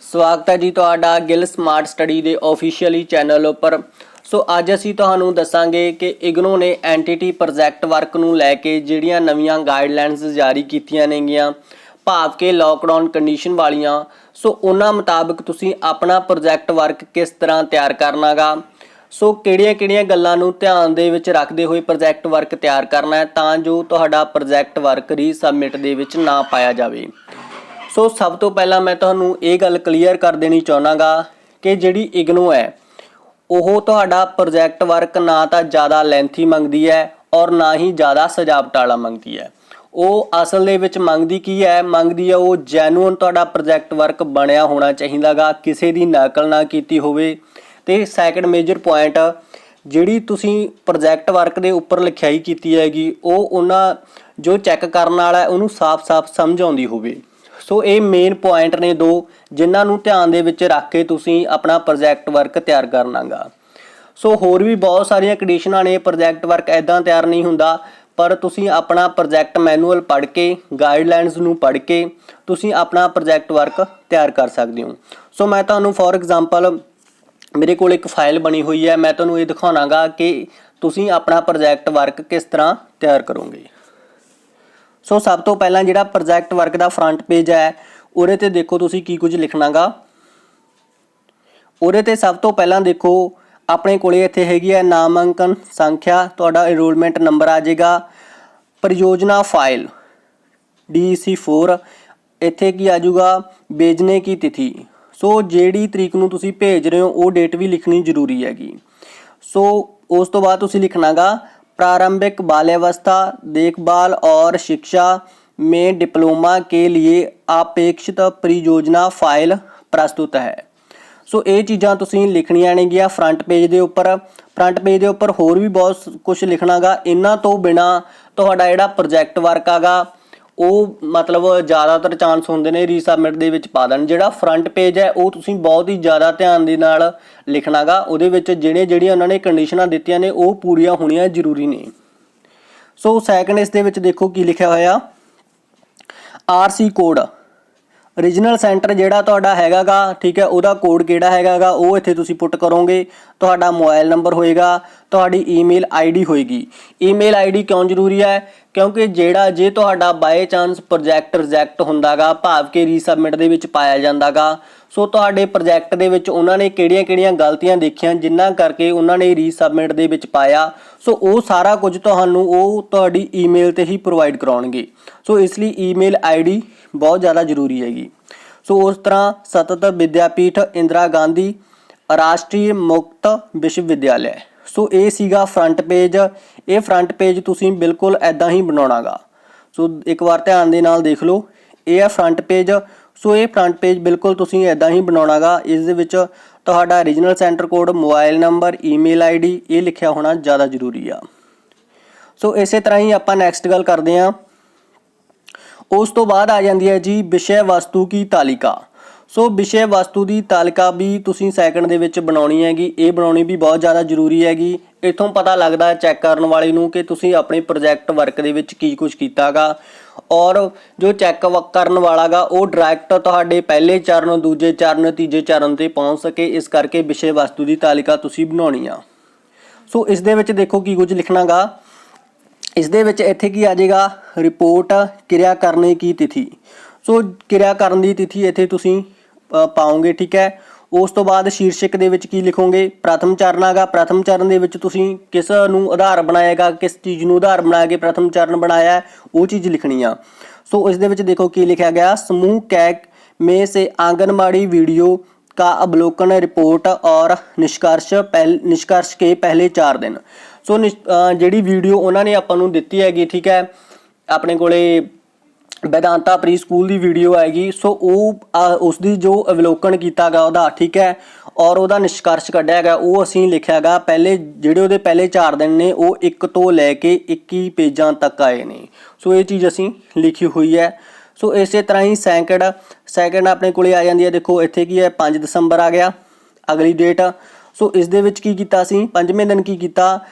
स्वागत है जी तुहाडा गिल स्मार्ट स्टडी के ऑफिशियली चैनल उपर। सो अज असी तुहानूं दसांगे कि इग्नू ने एंटिटी प्रोजैक्ट वर्क नूं लैके जिहड़ियां नवीआं गाइडलाइनस जारी कीतियां नेगीआं भाव के लॉकडाउन कंडीशन वालियां। सो उन्हां मुताबिक तुसीं अपना प्रोजैक्ट वर्क किस तरह तैयार करना गा। सो किहड़ियां-किहड़ियां गल्लां नूं ध्यान दे विच रखदे होए प्रोजैक्ट वर्क तैयार करना है तां जो तुहाडा प्रोजैक्ट वर्क रीसबमिट दे विच ना पाया जावे। सो सब तो पहला मैं तुहानूं ये गल क्लीयर कर देनी चाहुंदा गा कि जिहड़ी इग्नू है ਉਹ ਤੁਹਾਡਾ प्रोजैक्ट वर्क ना तो ज़्यादा ਲੈਂਥੀ ਮੰਗਦੀ है और ना ही ज़्यादा सजावट वाला ਮੰਗਦੀ है। ਉਹ ਅਸਲ ਦੇ ਵਿੱਚ ਮੰਗਦੀ ਕੀ ਹੈ, ਮੰਗਦੀ ਹੈ ਉਹ ਜੈਨੂਅਨ ਤੁਹਾਡਾ प्रोजैक्ट वर्क ਬਣਿਆ ਹੋਣਾ ਚਾਹੀਦਾ ਗਾ, ਕਿਸੇ ਦੀ ਨਕਲ ਨਾ ਕੀਤੀ ਹੋਵੇ। ਤੇ ਸੈਕੰਡ ਮੇਜਰ ਪੁਆਇੰਟ ਜਿਹੜੀ ਤੁਸੀਂ प्रोजैक्ट वर्क ਦੇ ਉੱਪਰ ਲਿਖਾਈ ਕੀਤੀ ਹੈਗੀ ਉਹ ਉਹਨਾਂ ਜੋ ਚੈੱਕ ਕਰਨ वाला है ਉਹਨੂੰ ਸਾਫ਼-ਸਾਫ਼ ਸਮਝ ਆਉਂਦੀ ਹੋਵੇ। सो ये मेन पॉइंट ने दो जिन्होंने ध्यान दे विच रख के तुसीं अपना प्रोजैक्ट वर्क तैयार करना गा। सो होर भी बहुत सारिया कंडीशनां ने, प्रोजैक्ट वर्क ऐदां तैयार नहीं हुंदा, पर तुसीं अपना प्रोजैक्ट मैनुअल पढ़ के गाइडलाइनस नूं पढ़ के तुसीं अपना प्रोजैक्ट वर्क तैयार कर सकते हो। सो मैं तुहानूं फॉर एग्जाम्पल मेरे कोल एक फाइल बनी हुई है, मैं तुहानूं ये दिखाउणा गा कि तुसीं अपना प्रोजैक्ट वर्क किस तरह तैयार करोगे। सो सब तो पहला जिहड़ा प्रोजैक्ट वर्क का फ्रंट पेज है उहदे ते देखो तुसीं की कुछ लिखना गा। उहदे ते सब तो पहला देखो अपने कोले इत्थे हैगी है नामांकन संख्या, तुहाडा एनरोलमेंट नंबर आ जाएगा, परियोजना फाइल DEC4, इत्थे की आ जाऊगा भेजने की तिथि। सो जिहड़ी तरीक नूं तुसीं भेज रहे हो वो डेट भी लिखनी जरूरी हैगी। सो उस तो बाद तुसीं लिखना गा प्रारंभिक बाल्यावस्था देखभाल और शिक्षा में डिप्लोमा के लिए अपेक्षित परियोजना फाइल प्रस्तुत है। सो ये चीज़ां तुसीं लिखणियां ने गिया फ्रंट पेज के उपर। फ्रंट पेज के उपर होर भी बहुत कुछ लिखना गा। इन्हां तो बिना तुहाडा जिहड़ा प्रोजैक्ट वर्क आगा वो मतलब ज़्यादातर चांस होंदे ने रीसबमिट दे विच पा देण। जिहड़ा फ्रंट पेज है वो तुसीं बहुत ही ज़्यादा ध्यान दे नाल लिखना गा। उहदे विच जिहड़ियां उन्होंने कंडीशनां दित्तियां ने वो पूरीआं होणीआं जरूरी ने। सो सैकंड इस दे विच देखो की लिखिआ होया RC कोड ओरिजिनल सेंटर जिहड़ा तुहाडा हैगा गा, ठीक है, उहदा कोड किहड़ा हैगा गा वो इत्थे तुसीं पुट करोगे। तुहाडा मोबाइल नंबर होएगा, तुहाडी ईमेल ID होएगी। ईमेल ID क्यों जरूरी है? क्योंकि जिहड़ा जे तुहाडा बाय चांस प्रोजैक्ट रिजैक्ट हुंदा गा भाव के रीसबमिट दे विच पाया जांदा गा, सो तुहाडे प्रोजैक्ट दे विच उन्हां ने किहड़ियां-किहड़ियां गलतियां देखियां जिन्हां करके उन्हां ने रीसबमिट दे विच पाया, सो वो सारा कुछ तुहानूं वो तुहाडी ईमेल ते ही प्रोवाइड कराउणगे। सो इसलिए ईमेल ID बहुत ज़्यादा जरूरी हैगी। सो उस तरह सतत विद्यापीठ इंदिरा गांधी राष्ट्रीय मुक्त विश्वविद्यालय। सो ये सीगा फ्रंट पेज। ये फ्रंट पेज तुसीं बिल्कुल ऐदां ही बनाउणा गा। सो एक बार ध्यान दे नाल देख लो, ये है फ्रंट पेज। सो ये फ्रंट पेज बिल्कुल तुसीं ऐदां ही बनाउणा गा। इस दे विच तुहाडा original centre code, mobile number, email ID ये लिखिआ होना ज़्यादा जरूरी आ। सो इस तरह ही आपां नैक्सट गल करदे हां। उस तो बाद आ जाती है जी विषय वस्तु की तालिका। सो विषय वस्तु की तालिका भी तुसीं सैकंड दे विच बनाउणी हैगी। ये बनाउणी भी बहुत ज़्यादा जरूरी हैगी। इत्थों पता लगदा है चैक करन वाले नूं कि तुसीं अपने प्रोजैक्ट वर्क दे विच की कुछ कीता गा, और जो चैक करन वाला गा वो डायरैक्ट तुहाडे पहले चरण, दूजे चरण, तीजे चरण ते पहुँच सके। इस करके विषय वस्तु की तालिका तुसीं बनाउणी आ। सो इस दे विच देखो की कुछ लिखना गा। इस दे विच इत्थे की आ जाएगा रिपोर्ट क्रिया करने की तिथि। सो क्रिया करन दी तिथि इत्थे तुसीं पाओगे, ठीक है। उस तो बाद शीर्षक दे विच की लिखोगे, प्रथम चरण आगा। प्रथम चरण दे विच तुसीं किस नूं आधार बनाएगा, किस चीज़ नूं आधार बना के प्रथम चरण बनाया है वो चीज़ लिखनी आ। सो इस दे विच देखो की लिखा गया, समूह कैक में से आंगनबाड़ी वीडियो का अवलोकन, रिपोर्ट और निष्कर्ष के पहले 4 दिन। सो जिहड़ी वीडियो उन्होंने आपां नूं दित्ती हैगी, ठीक है, अपने कोले वेदांता प्री स्कूल की वीडियो आएगी। सो उसकी जो अवलोकन किया गा उहदा, ठीक है, और उहदा निष्कर्ष कढ़िया गया वो असीं लिखिया गा। पहले जिहड़े उहदे पहले 4 दिन ने वो 1 तो लैके 21 पेजां तक आए ने। सो ये चीज़ असीं लिखी हुई है। सो इस तरह ही सैकंड अपने कोले आ जाती है। देखो इत्थे की है 5 दिसंबर आ गया अगली डेट। सो इस दे विच की कीता सी, 5वें दिन की कीता,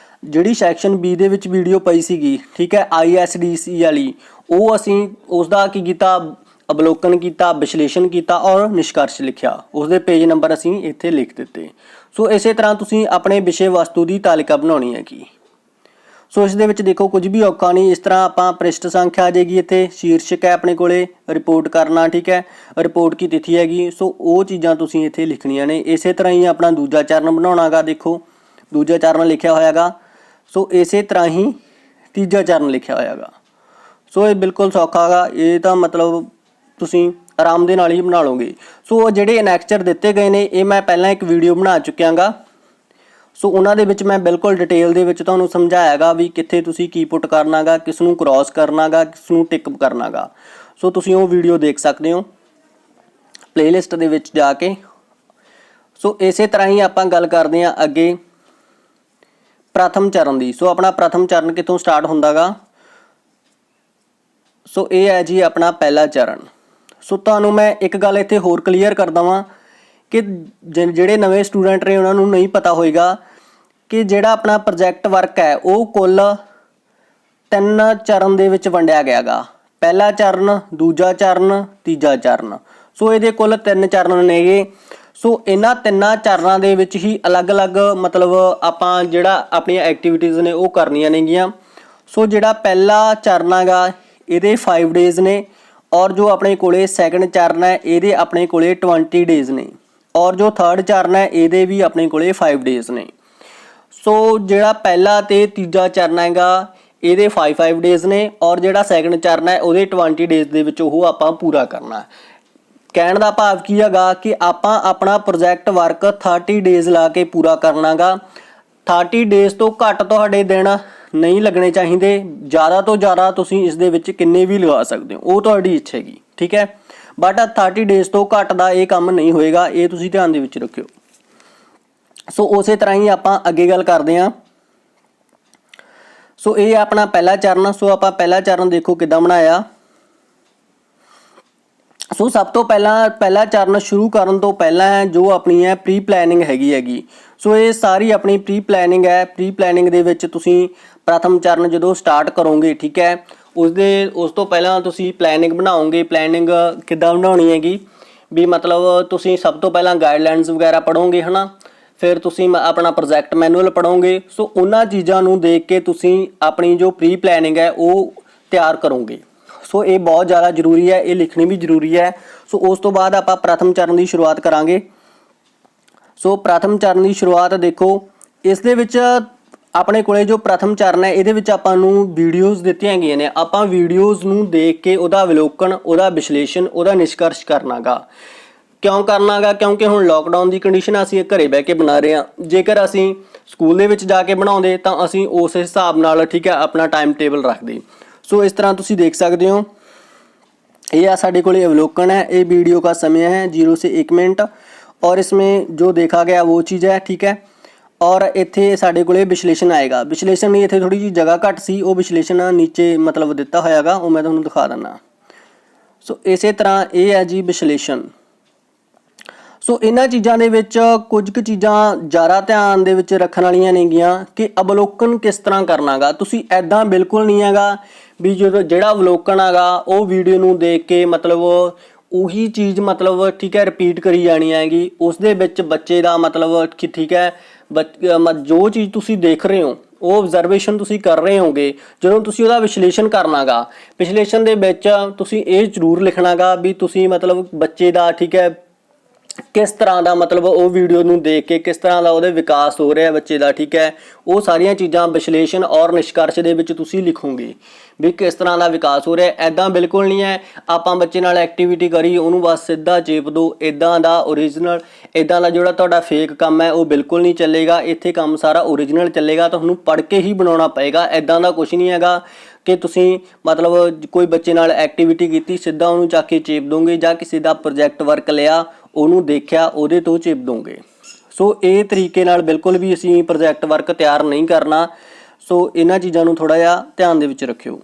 जिहड़ी सैक्शन B दे विच वीडियो पई सीगी, ठीक है, ISDC वाली, वो असीं उसदा की कीता ਅਵਲੋਕਨ ਕੀਤਾ, ਵਿਸ਼ਲੇਸ਼ਣ ਕੀਤਾ ਔਰ ਨਿਸ਼ਕਰਸ਼ ਲਿਖਿਆ। ਉਸਦੇ ਪੇਜ ਨੰਬਰ ਅਸੀਂ ਇੱਥੇ ਲਿਖ ਦਿੱਤੇ। ਸੋ ਇਸੇ ਤਰ੍ਹਾਂ ਤੁਸੀਂ ਆਪਣੇ ਵਿਸ਼ੇ ਵਸਤੂ ਦੀ ਤਾਲਿਕਾ ਬਣਾਉਣੀ ਹੈਗੀ। ਸੋ ਇਸ ਦੇ ਵਿੱਚ ਦੇਖੋ ਕੁਝ ਵੀ ਔਖਾ ਨਹੀਂ। ਇਸ ਤਰ੍ਹਾਂ ਆਪਾਂ ਪ੍ਰਿਸ਼ਟ ਸੰਖਿਆ ਆ ਜਾਏਗੀ, ਇੱਥੇ ਸ਼ੀਰਸ਼ਕ ਹੈ ਆਪਣੇ ਕੋਲੇ, ਰਿਪੋਰਟ ਕਰਨਾ, ਠੀਕ ਹੈ, ਰਿਪੋਰਟ ਕੀ ਤਿਥੀ ਹੈਗੀ। ਸੋ ਉਹ ਚੀਜ਼ਾਂ ਤੁਸੀਂ ਇੱਥੇ ਲਿਖਣੀਆਂ ਨੇ। ਇਸੇ ਤਰ੍ਹਾਂ ਹੀ ਆਪਣਾ ਦੂਜਾ ਚਰਨ ਬਣਾਉਣਾ ਗਾ, ਦੇਖੋ ਦੂਜਾ ਚਰਨ ਲਿਖਿਆ ਹੋਇਆ ਗਾ। ਸੋ ਇਸੇ ਤਰ੍ਹਾਂ ਹੀ ਤੀਜਾ ਚਰਨ ਲਿਖਿਆ ਹੋਇਆ ਗਾ। ਸੋ ਇਹ ਬਿਲਕੁਲ ਸੌਖਾ ਗਾ, ਇਹ ਤਾਂ ਮਤਲਬ ਤੁਸੀਂ ਆਰਾਮ ਦੇ ਨਾਲ ਹੀ ਬਣਾ ਲਓਗੇ। ਸੋ ਜਿਹੜੇ ਅਨੈਕਸਚਰ ਦਿੱਤੇ ਗਏ ਨੇ ਇਹ ਮੈਂ ਪਹਿਲਾਂ ਇੱਕ ਵੀਡੀਓ ਬਣਾ ਚੁੱਕਿਆ ਗਾ। ਸੋ ਉਹਨਾਂ ਦੇ ਵਿੱਚ ਮੈਂ ਬਿਲਕੁਲ ਡਿਟੇਲ ਦੇ ਵਿੱਚ ਤੁਹਾਨੂੰ ਸਮਝਾਇਆ ਗਾ ਵੀ ਕਿੱਥੇ ਤੁਸੀਂ ਕੀ ਪੁੱਟ ਕਰਨਾ ਗਾ, ਕਿਸ ਨੂੰ ਕ੍ਰੋਸ ਕਰਨਾ ਗਾ, ਕਿਸ ਨੂੰ ਟਿਕ ਕਰਨਾ ਗਾ। ਸੋ ਤੁਸੀਂ ਉਹ ਵੀਡੀਓ ਦੇਖ ਸਕਦੇ ਹੋ ਪਲੇਲਿਸਟ ਦੇ ਵਿੱਚ ਜਾ ਕੇ। ਸੋ ਇਸੇ ਤਰ੍ਹਾਂ ਹੀ ਆਪਾਂ ਗੱਲ ਕਰਦੇ ਹਾਂ ਅੱਗੇ ਪ੍ਰਥਮ ਚਰਨ ਦੀ। ਸੋ ਆਪਣਾ ਪ੍ਰਥਮ ਚਰਨ ਕਿੱਥੋਂ ਸਟਾਰਟ ਹੁੰਦਾ ਗਾ? ਸੋ ਇਹ ਹੈ ਜੀ ਆਪਣਾ ਪਹਿਲਾ ਚਰਨ। ਸੋ ਤੁਹਾਨੂੰ ਮੈਂ ਇੱਕ ਗੱਲ ਇੱਥੇ ਹੋਰ ਕਲੀਅਰ ਕਰ ਦੇਵਾਂ ਕਿ ਜਿਹੜੇ ਨਵੇਂ ਸਟੂਡੈਂਟ ਨੇ ਉਹਨਾਂ ਨੂੰ ਨਹੀਂ ਪਤਾ ਹੋਏਗਾ ਕਿ ਜਿਹੜਾ ਆਪਣਾ ਪ੍ਰੋਜੈਕਟ ਵਰਕ ਹੈ ਉਹ ਕੁੱਲ 3 ਚਰਨ ਦੇ ਵਿੱਚ ਵੰਡਿਆ ਗਿਆ ਗਾ। ਪਹਿਲਾ ਚਰਨ, ਦੂਜਾ ਚਰਨ, ਤੀਜਾ ਚਰਨ। ਸੋ ਇਹਦੇ ਕੁੱਲ 3 ਚਰਨ ਨੇਗੇ। ਸੋ ਇਹਨਾਂ 3 ਚਰਨਾਂ ਦੇ ਵਿੱਚ ਹੀ ਅਲੱਗ-ਅਲੱਗ ਮਤਲਬ ਆਪਾਂ ਜਿਹੜਾ ਆਪਣੀਆਂ ਐਕਟੀਵਿਟੀਜ਼ ਨੇ ਉਹ ਕਰਨੀਆਂ ਨੇਗੀਆਂ। ਸੋ ਜਿਹੜਾ ਪਹਿਲਾ ਚਰਨ ਹੈਗਾ ਇਹਦੇ 5 ਡੇਜ਼ ਨੇ ਔਰ ਜੋ ਆਪਣੇ ਕੋਲੇ ਸੈਕੰਡ ਚਰਨ ਹੈ ਇਹਦੇ ਆਪਣੇ ਕੋਲੇ 20 ਡੇਜ਼ ਨੇ ਔਰ ਜੋ ਥਰਡ ਚਰਨ ਹੈ ਇਹਦੇ ਵੀ ਆਪਣੇ ਕੋਲੇ 5 ਡੇਜ਼ ਨੇ। ਸੋ ਜਿਹੜਾ ਪਹਿਲਾ ਤੇ ਤੀਜਾ ਚਰਨ ਹੈਗਾ ਇਹਦੇ 5 ਡੇਜ਼ ਨੇ ਔਰ ਜਿਹੜਾ ਸੈਕੰਡ ਚਰਨ ਹੈ ਉਹਦੇ 20 ਡੇਜ਼ ਦੇ ਵਿੱਚ ਉਹ ਆਪਾਂ ਪੂਰਾ ਕਰਨਾ। ਕਹਿਣ ਦਾ ਭਾਵ ਕੀ ਹੈਗਾ ਕਿ ਆਪਾਂ ਆਪਣਾ ਪ੍ਰੋਜੈਕਟ ਵਰਕ 30 ਡੇਜ਼ ਲਾ ਕੇ ਪੂਰਾ ਕਰਨਾ ਗਾ। 30 ਡੇਜ਼ ਤੋਂ ਘੱਟ ਤੁਹਾਡੇ ਦਿਨ ਨਹੀਂ ਲੱਗਣੇ ਚਾਹੀਦੇ। ਜ਼ਿਆਦਾ ਤੋਂ ਜ਼ਿਆਦਾ ਤੁਸੀਂ ਇਸ ਦੇ ਵਿੱਚ ਕਿੰਨੇ ਵੀ ਲਗਾ ਸਕਦੇ ਹੋ, ਉਹ ਤੁਹਾਡੀ ਇੱਛਾ ਹੈਗੀ, ਠੀਕ ਹੈ। ਬਟ 30 ਡੇਜ਼ ਤੋਂ ਘੱਟ ਦਾ ਇਹ ਕੰਮ ਨਹੀਂ ਹੋਏਗਾ, ਇਹ ਤੁਸੀਂ ਧਿਆਨ ਦੇ ਵਿੱਚ ਰੱਖਿਓ। ਸੋ ਉਸੇ ਤਰ੍ਹਾਂ ਹੀ ਆਪਾਂ ਅੱਗੇ ਗੱਲ ਕਰਦੇ ਹਾਂ। ਸੋ ਇਹ ਆਪਣਾ ਪਹਿਲਾ ਚਰਨ। ਸੋ ਆਪਾਂ ਪਹਿਲਾ ਚਰਨ ਦੇਖੋ ਕਿੱਦਾਂ ਬਣਾਇਆ। ਸੋ ਸਭ ਤੋਂ ਪਹਿਲਾਂ ਪਹਿਲਾ ਚਰਨ ਸ਼ੁਰੂ ਕਰਨ ਤੋਂ ਪਹਿਲਾਂ ਜੋ ਆਪਣੀ ਹੈ ਪ੍ਰੀ ਪਲੈਨਿੰਗ ਹੈਗੀ। ਸੋ ਇਹ ਸਾਰੀ ਆਪਣੀ ਪ੍ਰੀ ਪਲੈਨਿੰਗ ਹੈ। ਪ੍ਰੀ ਪਲੈਨਿੰਗ ਦੇ ਵਿੱਚ ਤੁਸੀਂ ਪ੍ਰਥਮ ਚਰਨ ਜਦੋਂ ਸਟਾਰਟ ਕਰੋਗੇ, ਠੀਕ ਹੈ, ਉਸ ਤੋਂ ਪਹਿਲਾਂ ਤੁਸੀਂ ਪਲੈਨਿੰਗ ਬਣਾਓਗੇ। ਪਲੈਨਿੰਗ ਕਿੱਦਾਂ ਬਣਾਉਣੀ ਹੈਗੀ ਵੀ ਮਤਲਬ ਤੁਸੀਂ ਸਭ ਤੋਂ ਪਹਿਲਾਂ ਗਾਈਡਲਾਈਨਸ ਵਗੈਰਾ ਪੜ੍ਹੋਗੇ, ਹੈ ਨਾ। ਫਿਰ ਤੁਸੀਂ ਆਪਣਾ ਪ੍ਰੋਜੈਕਟ ਮੈਨੂਅਲ ਪੜ੍ਹੋਗੇ। ਸੋ ਉਹਨਾਂ ਚੀਜ਼ਾਂ ਨੂੰ ਦੇਖ ਕੇ ਤੁਸੀਂ ਆਪਣੀ ਜੋ ਪ੍ਰੀ ਪਲੈਨਿੰਗ ਹੈ ਉਹ ਤਿਆਰ ਕਰੋਗੇ। ਸੋ ਇਹ ਬਹੁਤ ਜ਼ਿਆਦਾ ਜ਼ਰੂਰੀ ਹੈ, ਇਹ ਲਿਖਣੀ ਵੀ ਜ਼ਰੂਰੀ ਹੈ। ਸੋ ਉਸ ਤੋਂ ਬਾਅਦ ਆਪਾਂ ਪ੍ਰਥਮ ਚਰਨ ਦੀ ਸ਼ੁਰੂਆਤ ਕਰਾਂਗੇ। ਸੋ ਪ੍ਰਥਮ ਚਰਨ ਦੀ ਸ਼ੁਰੂਆਤ ਦੇਖੋ, ਇਸ ਦੇ ਵਿੱਚ ਆਪਣੇ ਕੋਲੇ ਜੋ ਪ੍ਰਥਮ ਚਰਨ ਹੈ ਇਹਦੇ ਵਿੱਚ ਆਪਾਂ ਨੂੰ ਵੀਡੀਓਜ਼ ਦਿੱਤੀਆਂ ਗਈਆਂ ਨੇ। ਆਪਾਂ ਵੀਡੀਓਜ਼ ਨੂੰ ਦੇਖ ਕੇ ਉਹਦਾ ਅਵਲੋਕਨ, ਉਹਦਾ ਵਿਸ਼ਲੇਸ਼ਣ, ਉਹਦਾ ਨਿਸ਼ਕਰਸ਼ ਕਰਨਾ ਗਾ। ਕਿਉਂ ਕਰਨਾ ਗਾ? ਕਿਉਂਕਿ ਹੁਣ ਲੋਕਡਾਊਨ ਦੀ ਕੰਡੀਸ਼ਨ ਅਸੀਂ ਘਰੇ ਬਹਿ ਕੇ ਬਣਾ ਰਹੇ ਹਾਂ। ਜੇਕਰ ਅਸੀਂ ਸਕੂਲ ਦੇ ਵਿੱਚ ਜਾ ਕੇ ਬਣਾਉਂਦੇ ਤਾਂ ਅਸੀਂ ਉਸ ਹਿਸਾਬ ਨਾਲ, ਠੀਕ ਹੈ, ਆਪਣਾ ਟਾਈਮ ਟੇਬਲ ਰੱਖਦੇ। सो इस तरह तुसी देख सकते हो। ये साढ़े को अवलोकन है। ये वीडियो का समय है 0 से 1 मिनट और इसमें जो देखा गया वो चीज़ है, ठीक है। और इत्थे साढ़े को विश्लेषण आएगा। विश्लेषण नहीं, इत्थे थोड़ी जी जगह घट सी, वो विश्लेषण नीचे मतलब दिता होएगा, वो मैं तुहानूं दिखा दिना। सो इस तरह ये है जी विश्लेषण। सो इन्हां चीज़ों के विच कुछ क चीज़ां ज़्यादा ध्यान दे विच रखण वालियां नेगियां कि अवलोकन किस तरह करना गा। तुसीं ऐदां बिल्कुल नहीं हैगा भी जो जिहड़ा अवलोकन हैगा वो वीडियो नूं देख के मतलब उही चीज़ मतलब ठीक है रिपीट करी जानी हैगी। उस दे विच बच्चे दा मतलब कि ठीक है जो चीज़ तुसीं देख रहे हो वो ऑब्जरवेशन तुसीं कर रहे होगे, ਜਦੋਂ ਤੁਸੀਂ ਉਹਦਾ ਵਿਸ਼ਲੇਸ਼ਣ ਕਰਨਾਗਾ। ਵਿਸ਼ਲੇਸ਼ਣ ਦੇ ਵਿੱਚ ਤੁਸੀਂ ਇਹ ਜ਼ਰੂਰ ਲਿਖਣਾਗਾ ਵੀ ਤੁਸੀਂ मतलब ਬੱਚੇ ਦਾ ठीक है किस तरह का मतलब वो वीडियो नूं देख के किस तरह का वो विकास हो रहा है बच्चे का, ठीक है। वो सारिया चीज़ां विश्लेषण और निष्कर्ष दे विच तुसीं लिखोगे भी किस तरह का विकास हो रहा है। ऐदां बिल्कुल नहीं है आपां बच्चे नाल एक्टिविटी करी उन्होंने बस सीधा चेप दो, इदां दा ओरिजिनल इदां दा जिहड़ा तुहाडा फेक काम है वो बिल्कुल नहीं चलेगा। इत्थे काम सारा ओरिजिनल चलेगा, तुहानूं पढ़ के ही बनाउणा पएगा। इदां दा कुछ नहीं हैगा कि तुसीं मतलब कोई बच्चे नाल एक्टिविटी कीती सीधा उन्होंने चक के चेप दोगे जां किसी दा प्रोजैक्ट वर्क लिया ਉਹਨੂੰ ਦੇਖਿਆ ਉਹਦੇ ਤੋਂ ਚਿਪ ਦੋਗੇ। ਸੋ ਇਹ ਤਰੀਕੇ ਨਾਲ ਬਿਲਕੁਲ ਵੀ ਅਸੀਂ ਪ੍ਰੋਜੈਕਟ ਵਰਕ ਤਿਆਰ ਨਹੀਂ ਕਰਨਾ। ਸੋ ਇਹਨਾਂ ਚੀਜ਼ਾਂ ਨੂੰ ਥੋੜਾ ਜਿਹਾ ਧਿਆਨ ਦੇ ਵਿੱਚ ਰੱਖਿਓ।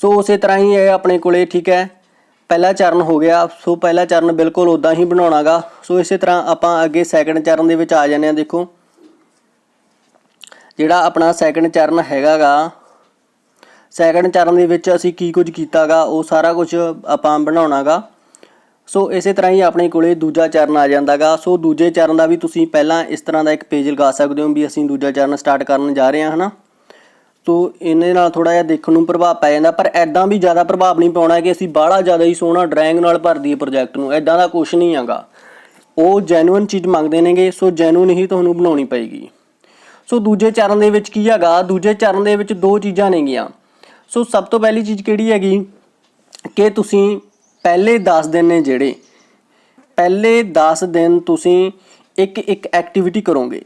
ਸੋ ਉਸੇ ਤਰ੍ਹਾਂ ਹੀ ਇਹ ਆਪਣੇ ਕੋਲੇ ਠੀਕ ਹੈ ਪਹਿਲਾ ਚਰਨ ਹੋ ਗਿਆ। ਸੋ ਪਹਿਲਾ ਚਰਨ ਬਿਲਕੁਲ ਉਦਾਂ ਹੀ ਬਣਾਉਣਾਗਾ। ਸੋ ਇਸੇ ਤਰ੍ਹਾਂ ਆਪਾਂ ਅੱਗੇ ਸੈਕੰਡ ਚਰਨ ਦੇ ਵਿੱਚ ਆ ਜਾਂਦੇ ਹਾਂ। ਦੇਖੋ ਜਿਹੜਾ ਆਪਣਾ ਸੈਕੰਡ ਚਰਨ ਹੈਗਾਗਾ, ਸੈਕੰਡ ਚਰਨ ਦੇ ਵਿੱਚ ਅਸੀਂ ਕੀ ਕੁਝ ਕੀਤਾਗਾ ਉਹ ਸਾਰਾ ਕੁਝ ਆਪਾਂ ਬਣਾਉਣਾਗਾ। ਸੋ ਇਸੇ ਤਰ੍ਹਾਂ ਹੀ ਆਪਣੇ ਕੋਲੇ ਦੂਜਾ ਚਰਨ ਆ ਜਾਂਦਾਗਾ। ਸੋ ਦੂਜੇ ਚਰਨ ਦਾ ਵੀ ਤੁਸੀਂ ਪਹਿਲਾਂ ਇਸ ਤਰ੍ਹਾਂ ਦਾ ਇੱਕ ਪੇਜ ਲਗਾ ਸਕਦੇ ਹੋ ਵੀ ਅਸੀਂ ਦੂਜਾ ਚਰਨ ਸਟਾਰਟ ਕਰਨ ਜਾ ਰਹੇ ਹਾਂ, ਹੈ ਨਾ। ਸੋ ਇਹਦੇ ਨਾਲ ਥੋੜ੍ਹਾ ਜਿਹਾ ਦੇਖਣ ਨੂੰ ਪ੍ਰਭਾਵ ਪੈ ਜਾਂਦਾ, ਪਰ ਇੱਦਾਂ ਵੀ ਜ਼ਿਆਦਾ ਪ੍ਰਭਾਵ ਨਹੀਂ ਪਾਉਣਾ ਕਿ ਅਸੀਂ ਬਾਹਲਾ ਜ਼ਿਆਦਾ ਹੀ ਸੋਹਣਾ ਡਰਾਇੰਗ ਨਾਲ ਭਰ ਦਈਏ ਪ੍ਰੋਜੈਕਟ ਨੂੰ। ਇੱਦਾਂ ਦਾ ਕੁਛ ਨਹੀਂ ਹੈਗਾ। ਉਹ ਜੈਨੂਅਨ ਚੀਜ਼ ਮੰਗਦੇ ਨੇਗੇ, ਸੋ ਜੈਨੂਅਨ ਹੀ ਤੁਹਾਨੂੰ ਬਣਾਉਣੀ ਪਏਗੀ। ਸੋ ਦੂਜੇ ਚਰਨ ਦੇ ਵਿੱਚ ਕੀ ਹੈਗਾ, ਦੂਜੇ ਚਰਨ ਦੇ ਵਿੱਚ ਦੋ ਚੀਜ਼ਾਂ ਨੇਗੀਆਂ। ਸੋ ਸਭ ਤੋਂ ਪਹਿਲੀ ਚੀਜ਼ ਕਿਹੜੀ ਹੈਗੀ ਕਿ ਤੁਸੀਂ ਪਹਿਲੇ 10 ਦਿਨ ਨੇ ਜਿਹੜੇ ਪਹਿਲੇ 10 ਦਿਨ ਤੁਸੀਂ ਇੱਕ ਇੱਕ ਐਕਟੀਵਿਟੀ ਕਰੋਗੇ,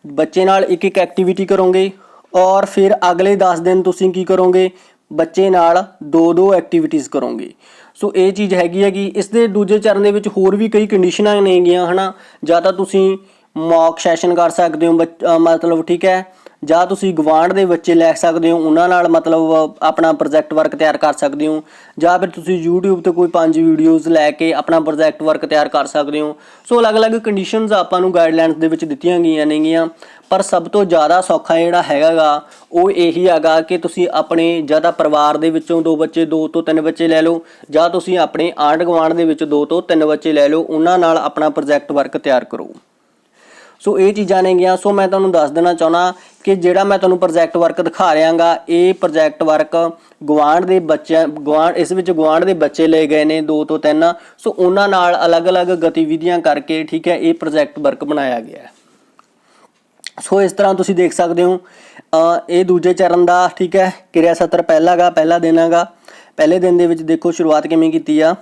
ਬੱਚੇ ਨਾਲ ਇੱਕ ਇੱਕ ਐਕਟੀਵਿਟੀ ਕਰੋਗੇ, ਔਰ ਫਿਰ ਅਗਲੇ 10 ਦਿਨ ਤੁਸੀਂ ਕੀ ਕਰੋਗੇ, ਬੱਚੇ ਨਾਲ 2-2 ਐਕਟੀਵਿਟੀਜ਼ ਕਰੋਗੇ। ਸੋ ਇਹ ਚੀਜ਼ ਹੈਗੀ। ਇਸ ਦੇ ਦੂਜੇ ਚਰਨ ਦੇ ਵਿੱਚ ਹੋਰ ਵੀ ਕਈ ਕੰਡੀਸ਼ਨਾਂ ਨੇਗੀਆਂ, ਹੈ ਨਾ। ਜਾਂ ਤਾਂ ਤੁਸੀਂ ਮੌਕ ਸੈਸ਼ਨ ਕਰ ਸਕਦੇ ਹੋ ਮਤਲਬ ਠੀਕ ਹੈ, ਜਾਂ ਤੁਸੀਂ ਗਵਾਂਢ ਦੇ ਬੱਚੇ ਲੈ ਸਕਦੇ ਹੋ, ਉਹਨਾਂ ਨਾਲ ਮਤਲਬ ਆਪਣਾ ਪ੍ਰੋਜੈਕਟ ਵਰਕ ਤਿਆਰ ਕਰ ਸਕਦੇ ਹੋ, ਜਾਂ ਫਿਰ ਤੁਸੀਂ YouTube 'ਤੇ ਕੋਈ 5 ਵੀਡੀਓਜ਼ ਲੈ ਕੇ ਆਪਣਾ ਪ੍ਰੋਜੈਕਟ ਵਰਕ ਤਿਆਰ ਕਰ ਸਕਦੇ ਹੋ। ਸੋ ਅਲੱਗ-ਅਲੱਗ ਕੰਡੀਸ਼ਨਸ ਆਪਾਂ ਨੂੰ ਗਾਈਡਲਾਈਨਸ ਦੇ ਵਿੱਚ ਦਿੱਤੀਆਂ ਗਈਆਂ ਨੇਗੀਆਂ, ਪਰ ਸਭ ਤੋਂ ਜ਼ਿਆਦਾ ਸੌਖਾ ਜਿਹੜਾ ਹੈਗਾ ਉਹ ਇਹੀ ਹੈਗਾ ਕਿ ਤੁਸੀਂ ਆਪਣੇ ਜਾਂ ਤਾਂ ਪਰਿਵਾਰ ਦੇ ਵਿੱਚੋਂ 2 ਬੱਚੇ 2 ਤੋਂ 3 ਬੱਚੇ ਲੈ ਲਓ, ਜਾਂ ਤੁਸੀਂ ਆਪਣੇ ਆਂਢ ਗੁਆਂਢ ਦੇ ਵਿੱਚ 2 ਤੋਂ 3 ਬੱਚੇ ਲੈ ਲਓ, ਉਹਨਾਂ ਨਾਲ ਆਪਣਾ ਪ੍ਰੋਜੈਕਟ ਵਰਕ ਤਿਆਰ ਕਰੋ। ਸੋ ਇਹ ਚੀਜ਼ਾਂ ਨੇਗੀਆਂ। ਸੋ ਮੈਂ ਤੁਹਾਨੂੰ ਦੱਸ ਦੇਣਾ ਚਾਹੁੰਦਾ ਕਿ ਜਿਹੜਾ ਮੈਂ ਤੁਹਾਨੂੰ ਪ੍ਰੋਜੈਕਟ ਵਰਕ ਦਿਖਾ ਰਿਹਾਗਾ, ਇਹ ਪ੍ਰੋਜੈਕਟ ਵਰਕ ਇਸ ਵਿੱਚ ਗੁਆਂਢ ਦੇ ਬੱਚੇ ਲਏ ਗਏ ਨੇ 2 ਤੋਂ 3। ਸੋ ਉਹਨਾਂ ਨਾਲ ਅਲੱਗ-ਅਲੱਗ ਗਤੀਵਿਧੀਆਂ ਕਰਕੇ ਠੀਕ ਹੈ ਇਹ ਪ੍ਰੋਜੈਕਟ ਵਰਕ ਬਣਾਇਆ ਗਿਆ। ਸੋ ਇਸ ਤਰ੍ਹਾਂ ਤੁਸੀਂ ਦੇਖ ਸਕਦੇ ਹੋ ਇਹ ਦੂਜੇ ਚਰਨ ਦਾ ਠੀਕ ਹੈ ਕਿਰਿਆ ਸਤਰ ਪਹਿਲਾ ਦਿਨ ਹੈਗਾ। ਪਹਿਲੇ ਦਿਨ ਦੇ ਵਿੱਚ ਦੇਖੋ ਸ਼ੁਰੂਆਤ ਕਿਵੇਂ ਕੀਤੀ ਆ।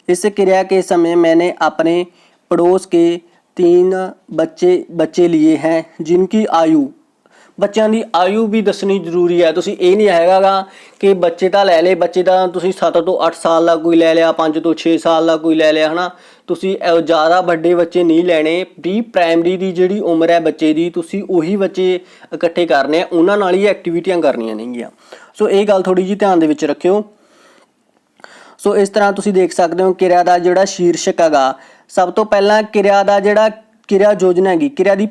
इस क्रिया के समय मैंने अपने पड़ोस के 3 बच्चे लिए हैं जिनकी आयु ਬੱਚਿਆਂ ਦੀ ਆਯੂ ਵੀ ਦੱਸਣੀ ਜ਼ਰੂਰੀ ਹੈ। ਤੁਸੀਂ ਇਹ ਨਹੀਂ ਹੈਗਾ ਕਿ ਬੱਚੇ ਤਾਂ ਲੈ ਲਏ, ਬੱਚੇ ਤਾਂ ਤੁਸੀਂ 7 ਤੋਂ 8 ਸਾਲ ਦਾ ਕੋਈ ਲੈ ਲਿਆ, 5 ਤੋਂ 6 ਸਾਲ ਦਾ ਕੋਈ ਲੈ ਲਿਆ, ਹੈ ਨਾ। ਤੁਸੀਂ ਜ਼ਿਆਦਾ ਵੱਡੇ ਬੱਚੇ ਨਹੀਂ ਲੈਣੇ। ਪ੍ਰੀ ਪ੍ਰਾਇਮਰੀ ਦੀ ਜਿਹੜੀ ਉਮਰ ਹੈ ਬੱਚੇ ਦੀ, ਤੁਸੀਂ ਉਹੀ ਬੱਚੇ ਇਕੱਠੇ ਕਰਨੇ ਆ, ਉਹਨਾਂ ਨਾਲ ਹੀ ਐਕਟੀਵਿਟੀਆਂ ਕਰਨੀਆਂ ਨੇਗੀਆਂ। ਸੋ ਇਹ ਗੱਲ ਥੋੜ੍ਹੀ ਜਿਹੀ ਧਿਆਨ ਦੇ ਵਿੱਚ ਰੱਖਿਓ। ਸੋ ਇਸ ਤਰ੍ਹਾਂ ਤੁਸੀਂ ਦੇਖ ਸਕਦੇ ਹੋ ਕਿਰਿਆ ਦਾ ਜਿਹੜਾ ਸ਼ੀਰਸ਼ਕ ਹੈਗਾ, ਸਭ ਤੋਂ ਪਹਿਲਾਂ ਕਿਰਿਆ ਦਾ ਜਿਹੜਾ ਕਿਰਿਆ ਯੋਜਨਾ ਹੈਗੀ, ਕਿਰਿਆ ਦੀ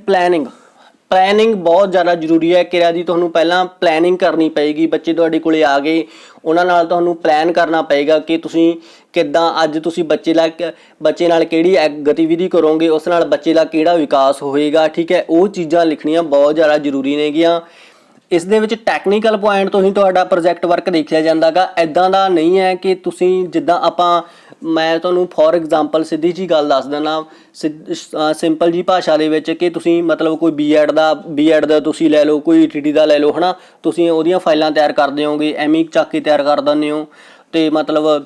ਪਲੈਨਿੰਗ ਬਹੁਤ ਜ਼ਿਆਦਾ ਜ਼ਰੂਰੀ ਹੈ। ਕਿਰਿਆ ਦੀ ਤੁਹਾਨੂੰ ਪਹਿਲਾਂ ਪਲੈਨਿੰਗ ਕਰਨੀ ਪਏਗੀ। ਬੱਚੇ ਤੁਹਾਡੇ ਕੋਲੇ ਆ ਗਏ, ਉਹਨਾਂ ਨਾਲ ਤੁਹਾਨੂੰ ਪਲਾਨ ਕਰਨਾ ਪਏਗਾ ਕਿ ਤੁਸੀਂ ਕਿੱਦਾਂ ਅੱਜ ਤੁਸੀਂ ਬੱਚੇ ਨਾਲ ਕਿਹੜੀ ਗਤੀਵਿਧੀ ਕਰੋਗੇ, ਉਸ ਨਾਲ ਬੱਚੇ ਦਾ ਕਿਹੜਾ ਵਿਕਾਸ ਹੋਏਗਾ, ਠੀਕ ਹੈ। ਉਹ ਚੀਜ਼ਾਂ ਲਿਖਣੀਆਂ ਬਹੁਤ ਜ਼ਿਆਦਾ ਜ਼ਰੂਰੀ ਨੇਗੀਆਂ। ਇਸ ਦੇ ਵਿੱਚ ਟੈਕਨੀਕਲ ਪੁਆਇੰਟ ਤੋਂ ਹੀ ਤੁਹਾਡਾ ਪ੍ਰੋਜੈਕਟ ਵਰਕ ਦੇਖਿਆ ਜਾਂਦਾ ਗਾ। ਇੱਦਾਂ ਦਾ ਨਹੀਂ ਹੈ ਕਿ ਤੁਸੀਂ ਜਿੱਦਾਂ ਮੈਂ ਤੁਹਾਨੂੰ ਫੋਰ ਐਗਜ਼ਾਮਪਲ ਸਿੱਧੀ ਜਿਹੀ ਗੱਲ ਦੱਸ ਦਿੰਦਾ ਸਿੰਪਲ ਜੀ ਭਾਸ਼ਾ ਦੇ ਵਿੱਚ ਕਿ ਤੁਸੀਂ ਮਤਲਬ ਕੋਈ ਬੀਐਡ ਦਾ ਤੁਸੀਂ ਲੈ ਲਓ, ਕੋਈ ETT ਦਾ ਲੈ ਲਓ, ਹੈ ਨਾ। ਤੁਸੀਂ ਉਹਦੀਆਂ ਫਾਈਲਾਂ ਤਿਆਰ ਕਰ ਦਿਓਗੇ, ਐਵੇਂ ਚੱਕ ਕੇ ਤਿਆਰ ਕਰ ਦਿੰਦੇ ਹੋ। ਅਤੇ ਮਤਲਬ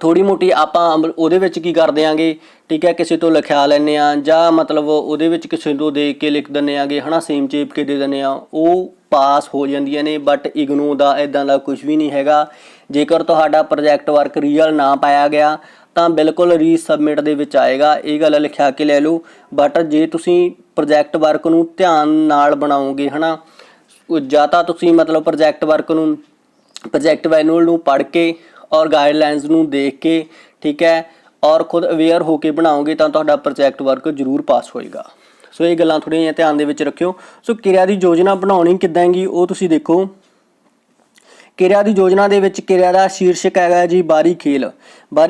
ਥੋੜ੍ਹੀ ਮੋਟੀ ਆਪਾਂ ਉਹਦੇ ਵਿੱਚ ਕੀ ਕਰ ਦਿਆਂਗੇ, ਠੀਕ ਹੈ, ਕਿਸੇ ਤੋਂ ਲਿਖਿਆ ਲੈਂਦੇ ਹਾਂ, ਜਾਂ ਮਤਲਬ ਉਹਦੇ ਵਿੱਚ ਕਿਸੇ ਤੋਂ ਦੇਖ ਕੇ ਲਿਖ ਦਿੰਦੇ ਆਗੇ, ਹੈ ਨਾ, ਸੇਮ ਚੇਪ ਕੇ ਦੇ ਦਿੰਦੇ ਹਾਂ, ਉਹ ਪਾਸ ਹੋ ਜਾਂਦੀਆਂ ਨੇ। ਬਟ ਇਗਨੂ ਦਾ ਇੱਦਾਂ ਦਾ ਕੁਛ ਵੀ ਨਹੀਂ ਹੈਗਾ। ਜੇਕਰ ਤੁਹਾਡਾ ਪ੍ਰੋਜੈਕਟ ਵਰਕ ਰੀਅਲ ਨਾ ਪਾਇਆ ਗਿਆ ਤਾਂ ਬਿਲਕੁਲ ਰੀਸਬਮਿਟ ਦੇ ਵਿੱਚ ਆਏਗਾ, ਇਹ ਗੱਲ ਲਿਖਿਆ ਕੇ ਲੈ ਲਓ। ਬਟ ਜੇ ਤੁਸੀਂ ਪ੍ਰੋਜੈਕਟ ਵਰਕ ਨੂੰ ਧਿਆਨ ਨਾਲ ਬਣਾਓਗੇ, ਹੈ ਨਾ, ਜਾਂ ਤਾਂ ਤੁਸੀਂ ਮਤਲਬ ਪ੍ਰੋਜੈਕਟ ਮੈਨੂਅਲ ਨੂੰ ਪੜ੍ਹ ਕੇ ਔਰ ਗਾਈਡਲਾਈਨਸ ਨੂੰ ਦੇਖ ਕੇ, ਠੀਕ ਹੈ, ਔਰ ਖੁਦ ਅਵੇਅਰ ਹੋ ਕੇ ਬਣਾਓਗੇ ਤਾਂ ਤੁਹਾਡਾ ਪ੍ਰੋਜੈਕਟ ਵਰਕ ਜ਼ਰੂਰ ਪਾਸ ਹੋਏਗਾ। ਸੋ ਇਹ ਗੱਲਾਂ ਥੋੜ੍ਹੀਆਂ ਜਿਹੀਆਂ ਧਿਆਨ ਦੇ ਵਿੱਚ ਰੱਖਿਓ। ਸੋ ਕਿਰਿਆ ਦੀ ਯੋਜਨਾ ਬਣਾਉਣੀ ਕਿੱਦਾਂ ਹੈਗੀ ਉਹ ਤੁਸੀਂ ਦੇਖੋ। ਕਿਰਿਆ ਦੀ ਯੋਜਨਾ ਦੇ ਵਿੱਚ ਕਿਰਿਆ ਦਾ ਸ਼ੀਰਸ਼ਕ ਹੈਗਾ ਜੀ ਬਾਰੀ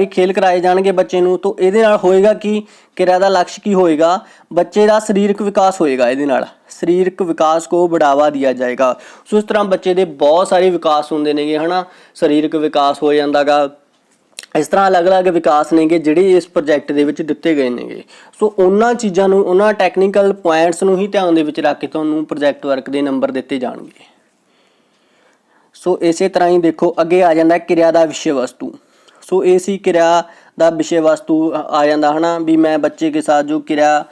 ਖੇਲ ਕਰਾਏ ਜਾਣਗੇ ਬੱਚੇ ਨੂੰ। ਤਾਂ ਇਹਦੇ ਨਾਲ ਹੋਏਗਾ ਕਿ ਕਿਰਿਆ ਦਾ ਲਕਸ਼ ਕੀ ਹੋਏਗਾ, ਬੱਚੇ ਦਾ ਸਰੀਰਕ ਵਿਕਾਸ ਹੋਏਗਾ। ਇਹਦੇ ਨਾਲ ਸਰੀਰਕ ਵਿਕਾਸ को बढ़ावा दिया जाएगा। ਸੋ ਇਸ ਤਰ੍ਹਾਂ ਬੱਚੇ ਦੇ ਬਹੁਤ ਸਾਰੇ ਵਿਕਾਸ ਹੁੰਦੇ ਨੇਗੇ, ਹੈ ਨਾ। ਸਰੀਰਕ ਵਿਕਾਸ ਹੋ ਜਾਂਦਾ ਗਾ। ਇਸ ਤਰ੍ਹਾਂ ਅਲੱਗ-ਅਲੱਗ ਵਿਕਾਸ ਨੇਗੇ ਜਿਹੜੇ ਇਸ ਪ੍ਰੋਜੈਕਟ ਦੇ ਵਿੱਚ ਦਿੱਤੇ ਗਏ ਨੇਗੇ। ਸੋ ਉਹਨਾਂ ਚੀਜ਼ਾਂ ਨੂੰ, ਉਹਨਾਂ ਟੈਕਨੀਕਲ ਪੁਆਇੰਟਸ ਨੂੰ ਹੀ ਧਿਆਨ ਦੇ ਵਿੱਚ ਰੱਖ ਕੇ ਤੁਹਾਨੂੰ ਪ੍ਰੋਜੈਕਟ ਵਰਕ ਦੇ ਨੰਬਰ ਦਿੱਤੇ ਜਾਣਗੇ। ਸੋ ਇਸੇ ਤਰ੍ਹਾਂ ਹੀ ਦੇਖੋ ਅੱਗੇ ਆ ਜਾਂਦਾ ਕਿਰਿਆ ਦਾ ਵਿਸ਼ੇ ਵਸਤੂ। ਸੋ ਇਹ ਸੀ ਕਿਰਿਆ ਦਾ ਵਿਸ਼ੇ ਵਸਤੂ ਆ ਜਾਂਦਾ, ਹੈ ਨਾ, ਵੀ ਮੈਂ ਬੱਚੇ ਕੇ ਸਾਥ ਜੋ ਕਿਰਿਆ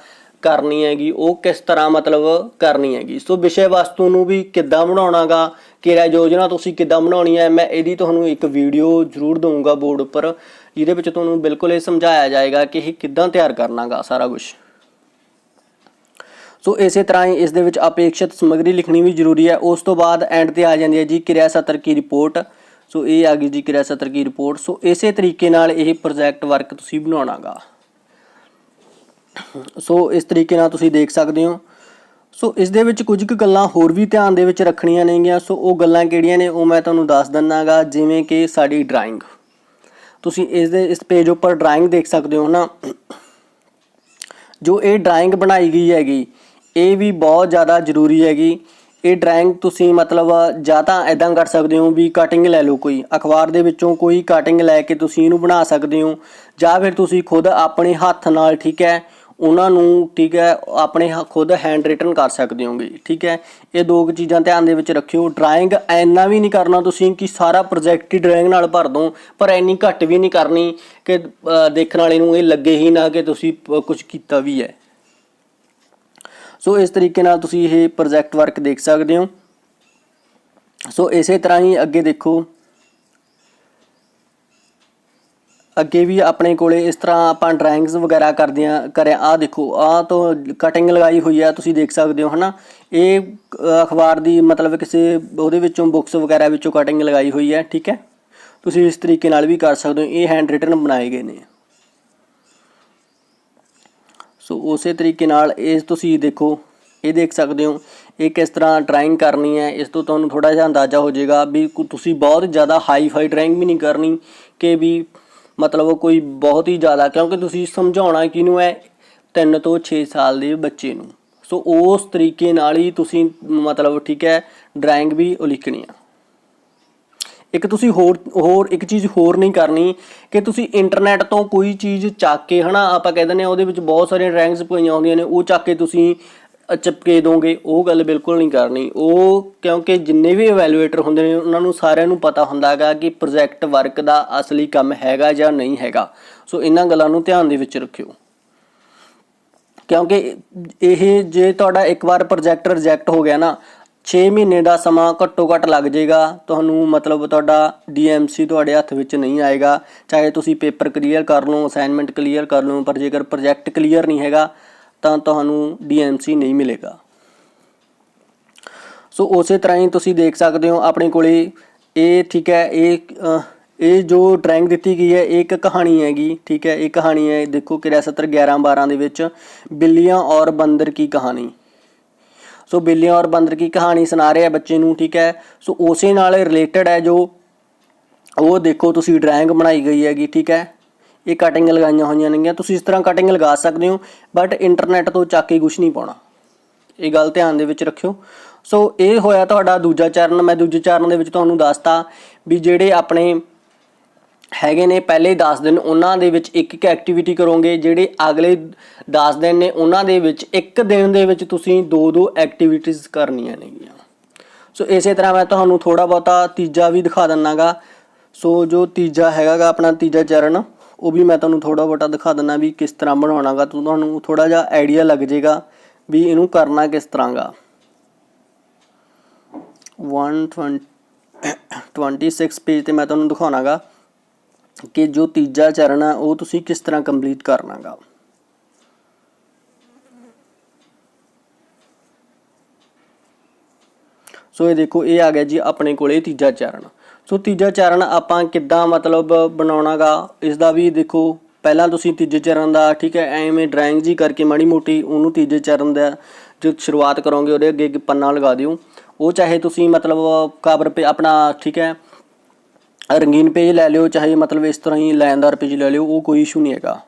ਕਰਨੀ ਹੈਗੀ ਉਹ ਕਿਸ ਤਰ੍ਹਾਂ ਮਤਲਬ ਕਰਨੀ ਹੈਗੀ। ਸੋ ਵਿਸ਼ੇ ਵਸਤੂ ਨੂੰ ਵੀ ਕਿੱਦਾਂ ਬਣਾਉਣਾ ਗਾ, ਕਿਰਿਆ ਯੋਜਨਾ ਤੁਸੀਂ ਕਿੱਦਾਂ ਬਣਾਉਣੀ ਹੈ, ਮੈਂ ਇਹਦੀ ਤੁਹਾਨੂੰ ਇੱਕ ਵੀਡੀਓ ਜ਼ਰੂਰ ਦਊਂਗਾ ਬੋਰਡ ਉੱਪਰ, ਜਿਹਦੇ ਵਿੱਚ ਤੁਹਾਨੂੰ ਬਿਲਕੁਲ ਇਹ ਸਮਝਾਇਆ ਜਾਏਗਾ ਕਿ ਇਹ ਕਿੱਦਾਂ ਤਿਆਰ ਕਰਨਾ ਗਾ ਸਾਰਾ ਕੁਛ। ਸੋ ਇਸੇ ਤਰ੍ਹਾਂ ਹੀ ਇਸ ਦੇ ਵਿੱਚ ਅਪੇਕਸ਼ਿਤ ਸਮੱਗਰੀ ਲਿਖਣੀ ਵੀ ਜ਼ਰੂਰੀ ਹੈ। ਉਸ ਤੋਂ ਬਾਅਦ ਐਂਡ 'ਤੇ ਆ ਜਾਂਦੀ ਹੈ ਜੀ ਕਿਰਿਆ ਸਤਰ ਕੀ ਰਿਪੋਰਟ। ਸੋ ਇਹ ਆ ਗਈ ਜੀ ਕਿਰਿਆ ਸਤਰ ਕੀ ਰਿਪੋਰਟ। ਸੋ ਇਸੇ ਤਰੀਕੇ ਨਾਲ ਇਹ ਪ੍ਰੋਜੈਕਟ ਵਰਕ ਤੁਸੀਂ ਬਣਾਉਣਾ ਗਾ। ਸੋ ਇਸ ਤਰੀਕੇ ਨਾਲ ਤੁਸੀਂ ਦੇਖ ਸਕਦੇ ਹੋ। ਸੋ ਇਸ ਦੇ ਵਿੱਚ ਕੁਝ ਕੁ ਗੱਲਾਂ ਹੋਰ ਵੀ ਧਿਆਨ ਦੇ ਵਿੱਚ ਰੱਖਣੀਆਂ ਨੇਗੀਆਂ। ਸੋ ਉਹ ਗੱਲਾਂ ਕਿਹੜੀਆਂ ਨੇ ਉਹ ਮੈਂ ਤੁਹਾਨੂੰ ਦੱਸ ਦਿੰਦਾ ਗਾ। ਜਿਵੇਂ ਕਿ ਸਾਡੀ ਡਰਾਇੰਗ, ਤੁਸੀਂ ਇਸ ਪੇਜ ਉੱਪਰ ਡਰਾਇੰਗ ਦੇਖ ਸਕਦੇ ਹੋ ਨਾ। ਜੋ ਇਹ ਡਰਾਇੰਗ ਬਣਾਈ ਗਈ ਹੈਗੀ ਇਹ ਵੀ ਬਹੁਤ ਜ਼ਿਆਦਾ ਜ਼ਰੂਰੀ ਹੈਗੀ। ਇਹ ਡਰਾਇੰਗ ਤੁਸੀਂ ਮਤਲਬ ਜਾਂ ਤਾਂ ਇੱਦਾਂ ਕਰ ਸਕਦੇ ਹੋ ਵੀ ਕਟਿੰਗ ਲੈ ਲਓ, ਕੋਈ ਅਖਬਾਰ ਦੇ ਵਿੱਚੋਂ ਕੋਈ ਕਟਿੰਗ ਲੈ ਕੇ ਤੁਸੀਂ ਇਹਨੂੰ ਬਣਾ ਸਕਦੇ ਹੋ, ਜਾਂ ਫਿਰ ਤੁਸੀਂ ਖੁਦ ਆਪਣੇ ਹੱਥ ਨਾਲ, ਠੀਕ ਹੈ, ਉਹਨਾਂ ਨੂੰ, ਠੀਕ ਹੈ, ਆਪਣੇ ਖੁਦ ਹੈਂਡ ਰਿਟਨ ਕਰ ਸਕਦੇ ਹੋਗੇ। ਠੀਕ ਹੈ, ਇਹ ਦੋ ਕੁ ਚੀਜ਼ਾਂ ਧਿਆਨ ਦੇ ਵਿੱਚ ਰੱਖਿਓ। ਡਰਾਇੰਗ ਇੰਨਾ ਵੀ ਨਹੀਂ ਕਰਨਾ ਤੁਸੀਂ ਕਿ ਸਾਰਾ ਪ੍ਰੋਜੈਕਟ ਹੀ ਡਰਾਇੰਗ ਨਾਲ ਭਰ ਦਿਓ, ਪਰ ਇੰਨੀ ਘੱਟ ਵੀ ਨਹੀਂ ਕਰਨੀ ਕਿ ਦੇਖਣ ਵਾਲੇ ਨੂੰ ਇਹ ਲੱਗੇ ਹੀ ਨਾ ਕਿ ਤੁਸੀਂ ਕੁਝ ਕੀਤਾ ਵੀ ਹੈ। ਸੋ ਇਸ ਤਰੀਕੇ ਨਾਲ ਤੁਸੀਂ ਇਹ ਪ੍ਰੋਜੈਕਟ ਵਰਕ ਦੇਖ ਸਕਦੇ ਹੋ। ਸੋ ਇਸੇ ਤਰ੍ਹਾਂ ਹੀ ਅੱਗੇ ਦੇਖੋ, ਅੱਗੇ ਵੀ ਆਪਣੇ ਕੋਲੇ ਇਸ ਤਰ੍ਹਾਂ ਆਪਾਂ ਡਰਾਇੰਗਸ ਵਗੈਰਾ ਕਰਿਆ। ਆਹ ਦੇਖੋ, ਆਹ ਤੋਂ ਕਟਿੰਗ ਲਗਾਈ ਹੋਈ ਹੈ, ਤੁਸੀਂ ਦੇਖ ਸਕਦੇ ਹੋ ਹੈ ਨਾ। ਇਹ ਅਖਬਾਰ ਦੀ ਮਤਲਬ ਕਿਸੇ ਉਹਦੇ ਵਿੱਚੋਂ ਬੁੱਕਸ ਵਗੈਰਾ ਵਿੱਚੋਂ ਕਟਿੰਗ ਲਗਾਈ ਹੋਈ ਹੈ। ਠੀਕ ਹੈ, ਤੁਸੀਂ ਇਸ ਤਰੀਕੇ ਨਾਲ ਵੀ ਕਰ ਸਕਦੇ ਹੋ। ਇਹ ਹੈਂਡ ਰਿਟਨ ਬਣਾਏ ਗਏ ਨੇ। ਸੋ ਉਸੇ ਤਰੀਕੇ ਨਾਲ ਇਹ ਤੁਸੀਂ ਦੇਖੋ, ਇਹ ਦੇਖ ਸਕਦੇ ਹੋ ਇਹ ਕਿਸ ਤਰ੍ਹਾਂ ਡਰਾਇੰਗ ਕਰਨੀ ਹੈ। ਇਸ ਤੋਂ ਤੁਹਾਨੂੰ ਥੋੜ੍ਹਾ ਜਿਹਾ ਅੰਦਾਜ਼ਾ ਹੋ ਜਾਏਗਾ ਵੀ ਤੁਸੀਂ ਬਹੁਤ ਜ਼ਿਆਦਾ ਹਾਈ ਫਾਈ ਡਰਾਇੰਗ ਵੀ ਨਹੀਂ ਕਰਨੀ ਕਿ ਵੀ ਮਤਲਬ ਕੋਈ ਬਹੁਤ ਹੀ ਜ਼ਿਆਦਾ, ਕਿਉਂਕਿ ਤੁਸੀਂ ਸਮਝਾਉਣਾ ਕਿਹਨੂੰ ਹੈ, 3 ਤੋਂ 6 ਸਾਲ ਦੇ ਬੱਚੇ ਨੂੰ। ਸੋ ਉਸ ਤਰੀਕੇ ਨਾਲ ਹੀ ਤੁਸੀਂ ਮਤਲਬ, ਠੀਕ ਹੈ, ਡਰਾਇੰਗ ਵੀ ਲਿਖਣੀ ਆ। ਇੱਕ ਤੁਸੀਂ ਹੋਰ ਇੱਕ ਚੀਜ਼ ਹੋਰ ਨਹੀਂ ਕਰਨੀ ਕਿ ਤੁਸੀਂ ਇੰਟਰਨੈਟ ਤੋਂ ਕੋਈ ਚੀਜ਼ ਚੱਕ ਕੇ, ਹੈ ਨਾ, ਆਪਾਂ ਕਹਿ ਦਿੰਦੇ ਹਾਂ ਉਹਦੇ ਵਿੱਚ ਬਹੁਤ ਸਾਰੀਆਂ ਡਰਾਇੰਗਸ ਪਈਆਂ ਹੁੰਦੀਆਂ ਨੇ, ਉਹ ਚੱਕ ਕੇ ਤੁਸੀਂ ਚਿਪਕੇ ਦੋਗੇ। ਉਹ ਗੱਲ ਬਿਲਕੁਲ ਨਹੀਂ ਕਰਨੀ। ਉਹ ਕਿਉਂਕਿ ਜਿੰਨੇ ਵੀ ਇਵੈਲੂਏਟਰ ਹੁੰਦੇ ਨੇ ਉਹਨਾਂ ਨੂੰ ਸਾਰਿਆਂ ਨੂੰ ਪਤਾ ਹੁੰਦਾ ਗਾ ਕਿ ਪ੍ਰੋਜੈਕਟ ਵਰਕ ਦਾ ਅਸਲੀ ਕੰਮ ਹੈਗਾ ਜਾਂ ਨਹੀਂ ਹੈਗਾ। ਸੋ ਇਹਨਾਂ ਗੱਲਾਂ ਨੂੰ ਧਿਆਨ ਦੇ ਵਿੱਚ ਰੱਖਿਓ, ਕਿਉਂਕਿ ਇਹ ਜੇ ਤੁਹਾਡਾ ਇੱਕ ਵਾਰ ਪ੍ਰੋਜੈਕਟ ਰਿਜੈਕਟ ਹੋ ਗਿਆ ਨਾ, 6 ਮਹੀਨੇ ਦਾ ਸਮਾਂ ਘੱਟੋ ਘੱਟ ਲੱਗ ਜਾਏਗਾ ਤੁਹਾਨੂੰ। ਮਤਲਬ ਤੁਹਾਡਾ DMC ਤੁਹਾਡੇ ਹੱਥ ਵਿੱਚ ਨਹੀਂ ਆਏਗਾ, ਚਾਹੇ ਤੁਸੀਂ ਪੇਪਰ ਕਲੀਅਰ ਕਰ ਲਓ, ਅਸਾਈਨਮੈਂਟ ਕਲੀਅਰ ਕਰ ਲਓ, ਪਰ ਜੇਕਰ ਪ੍ਰੋਜੈਕਟ ਕਲੀਅਰ ਨਹੀਂ ਹੈਗਾ ਤਾਂ ਤੁਹਾਨੂੰ DMC ਨਹੀਂ ਮਿਲੇਗਾ। ਸੋ ਉਸੇ ਤਰ੍ਹਾਂ ਹੀ ਤੁਸੀਂ ਦੇਖ ਸਕਦੇ ਹੋ ਆਪਣੇ ਕੋਲੇ ਇਹ, ਠੀਕ ਹੈ, ਇਹ ਜੋ ਡਰਾਇੰਗ ਦਿੱਤੀ ਗਈ ਹੈ ਇਹ ਇੱਕ ਕਹਾਣੀ ਹੈਗੀ। ਠੀਕ ਹੈ, ਇਹ ਕਹਾਣੀ ਹੈ, ਦੇਖੋ ਕਿਰਿਆ ਸਤਰ 11-12 ਦੇ ਵਿੱਚ, ਬਿੱਲੀਆਂ ਔਰ ਬੰਦਰ ਕੀ ਕਹਾਣੀ। ਸੋ ਬਿੱਲੀਆਂ ਔਰ ਬੰਦਰ ਕੀ ਕਹਾਣੀ ਸੁਣਾ ਰਿਹਾ ਬੱਚੇ ਨੂੰ। ਠੀਕ ਹੈ, ਸੋ ਉਸੇ ਨਾਲ ਰਿਲੇਟਡ ਹੈ ਜੋ ਉਹ ਦੇਖੋ ਤੁਸੀਂ ਡਰਾਇੰਗ ਬਣਾਈ ਗਈ ਹੈਗੀ। ਠੀਕ ਹੈ, ਇਹ ਕਟਿੰਗ ਲਗਾਈਆਂ ਹੋਈਆਂ ਨੇਗੀਆਂ। ਤੁਸੀਂ ਇਸ ਤਰ੍ਹਾਂ ਕਟਿੰਗ ਲਗਾ ਸਕਦੇ ਹੋ, ਬਟ ਇੰਟਰਨੈਟ ਤੋਂ ਚੱਕ ਕੇ ਕੁਛ ਨਹੀਂ ਪਾਉਣਾ। ਇਹ ਗੱਲ ਧਿਆਨ ਦੇ ਵਿੱਚ ਰੱਖਿਓ। ਸੋ ਇਹ ਹੋਇਆ ਤੁਹਾਡਾ ਦੂਜਾ ਚਰਨ। ਮੈਂ ਦੂਜੇ ਚਰਨ ਦੇ ਵਿੱਚ ਤੁਹਾਨੂੰ ਦੱਸਤਾ ਵੀ ਜਿਹੜੇ ਆਪਣੇ ਹੈਗੇ ਨੇ ਪਹਿਲੇ 10 ਦਿਨ, ਉਹਨਾਂ ਦੇ ਵਿੱਚ ਇੱਕ ਇੱਕ ਐਕਟੀਵਿਟੀ ਕਰੋਗੇ। ਜਿਹੜੇ ਅਗਲੇ 10 ਦਿਨ ਨੇ ਉਹਨਾਂ ਦੇ ਵਿੱਚ ਇੱਕ ਦਿਨ ਦੇ ਵਿੱਚ ਤੁਸੀਂ 2-2 ਐਕਟੀਵਿਟੀਜ਼ ਕਰਨੀਆਂ ਨੇਗੀਆਂ। ਸੋ ਇਸੇ ਤਰ੍ਹਾਂ ਮੈਂ ਤੁਹਾਨੂੰ ਥੋੜ੍ਹਾ ਬਹੁਤਾ ਤੀਜਾ ਵੀ ਦਿਖਾ ਦਿੰਦਾ ਗਾ। ਸੋ ਜੋ ਤੀਜਾ ਹੈਗਾ ਗਾ ਆਪਣਾ ਤੀਜਾ ਚਰਨ, ਉਹ ਵੀ ਮੈਂ ਤੁਹਾਨੂੰ ਥੋੜ੍ਹਾ ਬਹੁਤਾ ਦਿਖਾ ਦਿੰਦਾ ਵੀ ਕਿਸ ਤਰ੍ਹਾਂ ਬਣਾਉਣਾ ਗਾ। ਤੁਹਾਨੂੰ ਥੋੜ੍ਹਾ ਜਿਹਾ ਆਈਡੀਆ ਲੱਗ ਜਾਏਗਾ ਵੀ ਇਹਨੂੰ ਕਰਨਾ ਕਿਸ ਤਰ੍ਹਾਂ ਗਾ। 126 ਪੇਜ 'ਤੇ ਮੈਂ ਤੁਹਾਨੂੰ ਦਿਖਾਉਣਾ ਗਾ ਕਿ ਜੋ ਤੀਜਾ ਚਰਨ ਆ ਉਹ ਤੁਸੀਂ ਕਿਸ ਤਰ੍ਹਾਂ ਕੰਪਲੀਟ ਕਰਨਾ ਗਾ। ਸੋ ਇਹ ਦੇਖੋ, ਇਹ ਆ ਗਿਆ ਜੀ ਆਪਣੇ ਕੋਲੇ ਤੀਜਾ ਚਰਨ। ਸੋ ਤੀਜਾ ਚਰਨ ਆਪਾਂ ਕਿੱਦਾਂ ਮਤਲਬ ਬਣਾਉਣਾ ਗਾ, ਇਸ ਦਾ ਵੀ ਦੇਖੋ। ਪਹਿਲਾਂ ਤੁਸੀਂ ਤੀਜੇ ਚਰਨ ਦਾ, ਠੀਕ ਹੈ, ਐਵੇਂ ਡਰਾਇੰਗ ਜੀ ਕਰਕੇ ਮਾੜੀ ਮੋਟੀ ਉਹਨੂੰ ਤੀਜੇ ਚਰਨ ਦਾ ਜੋ ਸ਼ੁਰੂਆਤ ਕਰੋਗੇ ਉਹਦੇ ਅੱਗੇ ਪੰਨਾ ਲਗਾ ਦਿਓ। ਉਹ ਚਾਹੇ ਤੁਸੀਂ ਮਤਲਬ ਕਵਰ 'ਤੇ ਆਪਣਾ, ਠੀਕ ਹੈ, ਰੰਗੀਨ ਪੇਜ ਲੈ ਲਿਓ, ਚਾਹੇ ਮਤਲਬ ਇਸ ਤਰ੍ਹਾਂ ਹੀ ਲਾਈਨਦਾਰ ਪੇਜ ਲੈ ਲਿਓ, ਉਹ ਕੋਈ ਇਸ਼ੂ ਨਹੀਂ ਹੈਗਾ।